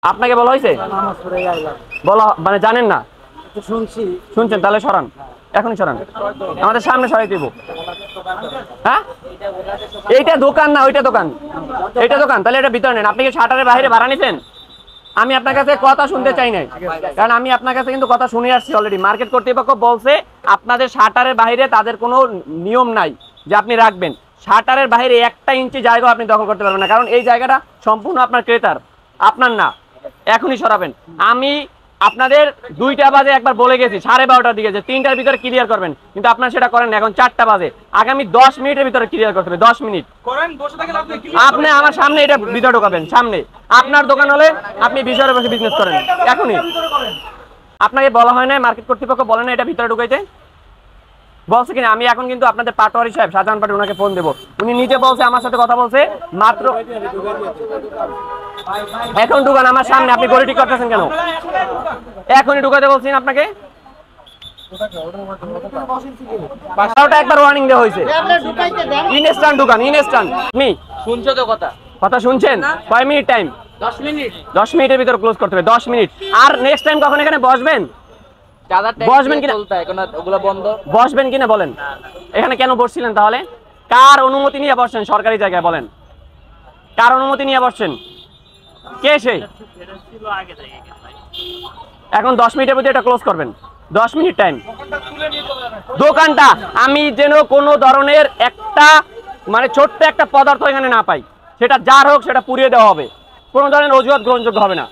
আপনাকে বলা হয়েছে? বলা মানে জানেন না? শুনছেন? তাহলে সরান, এখনই সরান, আমাদের সামনে সরাই দিব। হ্যাঁ, এইটা দোকান না, ওইটা দোকান, এইটা দোকান। তাহলে এটা ভিতরে নেন। আপনি কি শাটারের বাইরে ভাড়া নিছেন? আমি আপনার কাছে কথা শুনতে চাই নাই, কারণ আমি আপনার কাছে কিন্তু কথা শুনে আসছি অলরেডি। মার্কেট কর্তৃপক্ষ বলছে আপনাদের শাটারের বাইরে তাদের কোনো নিয়ম নাই যে আপনি রাখবেন। শাটারের বাইরে 1 ইঞ্চি জায়গা আপনি দখল করতে পারবেন না, কারণ এই জায়গাটা সম্পূর্ণ আপনার ক্রেতার, আপনার না। এখনই সরাবেন। আমি আপনাদের 2টা বাজে একবার বলে গেছি, 12:30টার দিকে, যে 3টার ভিতরে ক্লিয়ার করবেন, কিন্তু আপনারা সেটা করেন না। এখন 4টা বাজে, আগামী 10 মিনিটের ভিতরে ক্লিয়ার করতে হবে। 10 মিনিট আপনি আমার সামনে এটা ভিতরে ঢোকাবেন, সামনে। আপনার দোকান হলে আপনি বিষয়ের বসে বিজনেস করেন এখনই। আপনাকে বলা হয় না, মার্কেট কর্তৃপক্ষ বলে না এটা ভিতরে ঢুকাইতে? বলছে কিনা? আমি এখন কিন্তু আপনাদের পাটোয়ারি সাহেব শাহজাহান পাটোয়ারি, ওনাকে ফোন দেবো। উনি নিজে বলছে, আমার সাথে কথা বলছে মাত্র। এখন ঢুকান আমার সামনে, আপনি গড়ি ঠিক করতেছেন কেন? এখনই ঢুকাতে বলছি আপনাকে। একবার ওয়ার্নিং দেওয়া হয়েছে, ইনস্ট্যান্ট ঢুকান, ইনস্ট্যান্ট। মি শুনছো তো কথা? কথা শুনছেন? কয় মিনিট টাইম? 10 মিনিট। 10 মিনিটের ভিতরে ক্লোজ করতে হবে, 10 মিনিট। আর নেক্সট টাইম কখন এখানে বসবেন? বসবেন কিনা? বসবেন কিনা বলেন? এখানে কেন বসছিলেন তাহলে? কার অনুমতি নিয়ে বসছেন সরকারি জায়গায়? বলেন, কার অনুমতি নিয়ে বসছেন? কে সে? এখন 10 মিনিটের মধ্যে এটা ক্লোজ করবেন, 10 মিনিট টাইম। দোকানটা আমি যেন কোনো ধরনের একটা মানে ছোট্ট একটা পদার্থ এখানে না পাই, সেটা যার হোক সেটা পুড়িয়ে দেওয়া হবে। কোনো ধরনের অজুহাত গ্রহণযোগ্য হবে না।